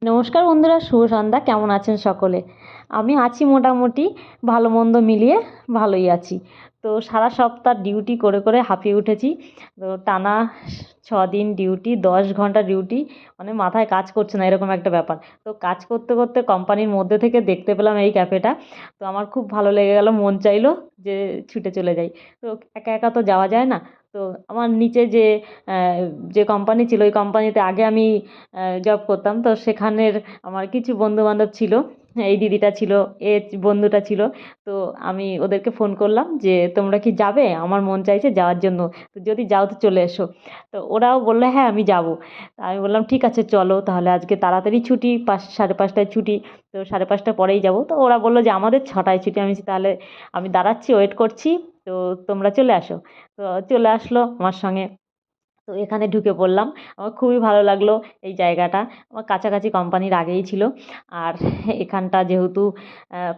নমস্কার বন্ধুরা, শুভ সন্ধ্যা। কেমন আছেন সকলে? আমি আছি মোটামুটি, ভালো মন্দ মিলিয়ে ভালোই আছি। তো সারা সপ্তাহ ডিউটি করে করে হাঁপিয়ে উঠেছি। তো টানা 6 দিন ডিউটি, 10 ঘন্টা ডিউটি, মানে মাথায় কাজ করছে না এরকম একটা ব্যাপার। তো কাজ করতে করতে কোম্পানির মধ্যে থেকে দেখতে পেলাম এই ক্যাফেটা। তো আমার খুব ভালো লেগে গেল, মন চাইলো যে ছুটে চলে যাই। তো একা একা তো যাওয়া যায় না। তো আমার নিচে যে কোম্পানি ছিল, ওই কোম্পানিতে আগে আমি জব করতাম। তো সেখানের আমার কিছু বন্ধুবান্ধব ছিল, এই দিদিটা ছিল, এ বন্ধুটা ছিল। তো আমি ওদেরকে ফোন করলাম যে তোমরা কি যাবে, আমার মন চাইছে যাওয়ার জন্য, তো যদি যাও তো চলে এসো। তো ওরাও বললো হ্যাঁ আমি যাব। তা আমি বললাম ঠিক আছে চলো তাহলে, আজকে তাড়াতাড়ি ছুটি, 5, 5:30টায় ছুটি। তো 5:30 পরেই যাব। তো ওরা বললো যে আমাদের 6টায় ছুটি। আমি বলছি, তাহলে আমি দাঁড়াচ্ছি, ওয়েট করছি, তো তোমরা চলে আসো। তো চলে আসলো আমার সঙ্গে। তো এখানে ঢুকে পড়লাম। আমার খুবই ভালো লাগলো এই জায়গাটা। আমার কাছাকাছি কোম্পানির আগেই ছিল। আর এখানটা যেহেতু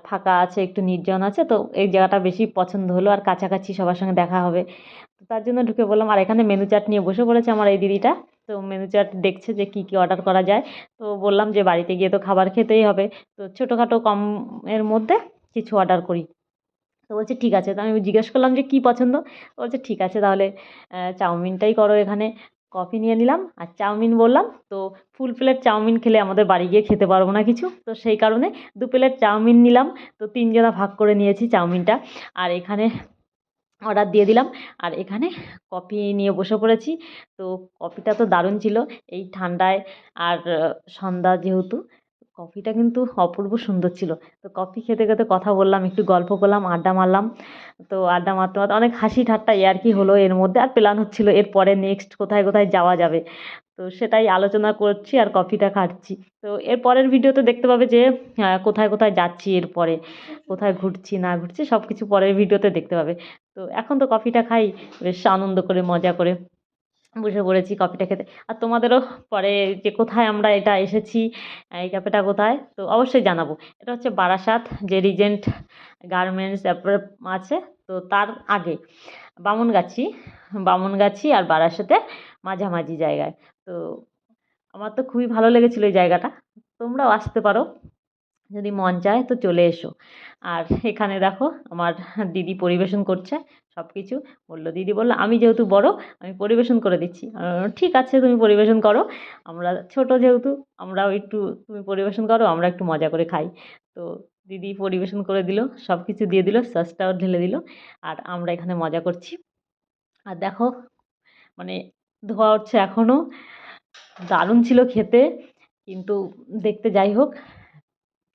ফাঁকা আছে, একটু নির্জন আছে, তো এই জায়গাটা বেশি পছন্দ হলো, আর কাছাকাছি সবার সঙ্গে দেখা হবে। তো তার জন্য ঢুকে পড়লাম। আর এখানে মেনু চার্ট নিয়ে বসে পড়েছে আমার এই দিদিটা। তো মেনু চার্ট দেখছে যে কী কী অর্ডার করা যায়। তো বললাম যে বাড়িতে গিয়ে তো খাবার খেতেই হবে, তো ছোটোখাটো কম এর মধ্যে কিছু অর্ডার করি। তো বলছে ঠিক আছে। তো আমি জিজ্ঞেস করলাম যে কী পছন্দ? তো বলছে ঠিক আছে তাহলে চাউমিনটাই করো এখানে। কফি নিয়ে নিলাম আর চাউমিন বললাম। তো ফুল প্লেট চাউমিন খেলে আমাদের বাড়ি গিয়ে খেতে পারবো না কিছু, তো সেই কারণে 2 প্লেট চাউমিন নিলাম। তো 3জনা ভাগ করে নিয়েছি চাউমিনটা। আর এখানে অর্ডার দিয়ে দিলাম। আর এখানে কফি নিয়ে বসে পড়েছি। তো কফিটা তো দারুণ ছিল এই ঠান্ডায়। আর সন্ধ্যা যেহেতু, কফিটা কিন্তু অপূর্ব সুন্দর ছিল। তো কফি খেতে খেতে কথা বললাম, একটু গল্প করলাম, আড্ডা মারলাম। তো আড্ডা মারতে মারতে অনেক হাসি ঠাট্টা ইয়ার্কি হলো এর মধ্যে। আর প্ল্যান হচ্ছিল এরপরে নেক্সট কোথায় কোথায় যাওয়া যাবে। তো সেটাই আলোচনা করছি আর কফিটা খাচ্ছি। তো এর পরের ভিডিওতে দেখতে পাবে যে কোথায় কোথায় যাচ্ছি, এরপরে কোথায় ঘুরছি না ঘুরছি সব কিছু পরের ভিডিওতে দেখতে পাবে। তো এখন তো কফিটা খাই বেশ আনন্দ করে, মজা করে বসে পড়েছি কফিটা খেতে। আর তোমাদেরও পরে যে কোথায় আমরা এটা এসেছি, এই ক্যাফেটা কোথায়, তো অবশ্যই জানাবো। এটা হচ্ছে বারাসাত, যে রিজেন্ট গার্মেন্টস তারপরে আছে, তো তার আগে বামুনগাছি। বামুনগাছি আর বারাসাতের মাঝামাঝি জায়গায়। তো আমার তো খুবই ভালো লেগেছিল এই জায়গাটা। তোমরাও আসতে পারো, যদি মন চায় তো চলে এসো। আর এখানে দেখো আমার দিদি পরিবেশন করছে সব কিছু। দিদি বললো আমি যেহেতু বড়, আমি পরিবেশন করে দিচ্ছি। ঠিক আছে তুমি পরিবেশন করো, আমরা ছোট যেহেতু, আমরাও একটু, তুমি পরিবেশন করো, আমরা একটু মজা করে খাই। তো দিদি পরিবেশন করে দিল, সব কিছু দিয়ে দিল, সসটাও ঢেলে দিল। আর আমরা এখানে মজা করছি। আর দেখো, মানে ধোয়া উঠছে এখনও। দারুণ ছিল খেতে, কিন্তু দেখতে যাই হোক,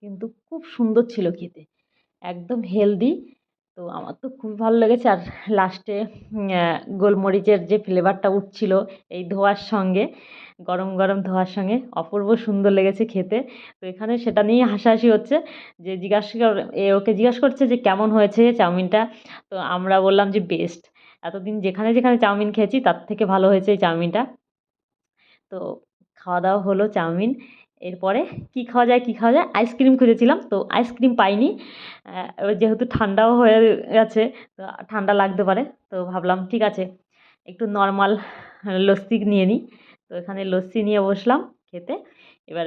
কিন্তু খুব সুন্দর ছিল খেতে, একদম হেলদি। তো আমার তো খুবই ভালো লেগেছে। আর লাস্টে গোলমরিচের যে ফ্লেভারটা উঠছিল এই ধোঁয়ার সঙ্গে, গরম গরম ধোঁয়ার সঙ্গে, অপূর্ব সুন্দর লেগেছে খেতে। তো এখানে সেটা নিয়েই হাসাহাসি হচ্ছে, যে ওকে জিজ্ঞাসা করছে যে কেমন হয়েছে চাউমিনটা। তো আমরা বললাম যে বেস্ট, এতদিন যেখানে যেখানে চাউমিন খেয়েছি তার থেকে ভালো হয়েছে এই চাউমিনটা। তো খাওয়া দাওয়া হলো চাউমিন। এরপরে কী খাওয়া যায়, কী খাওয়া যায়, আইসক্রিম খুঁজেছিলাম, তো আইসক্রিম পাইনি। এবার যেহেতু ঠান্ডাও হয়ে গেছে, তো ঠান্ডা লাগতে পারে। তো ভাবলাম ঠিক আছে, একটু নর্মাল লস্যি নিয়ে নিই। তো এখানে লস্যি নিয়ে বসলাম খেতে। এবার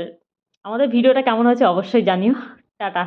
আমাদের ভিডিওটা কেমন হয়েছে অবশ্যই জানিও। টাটা।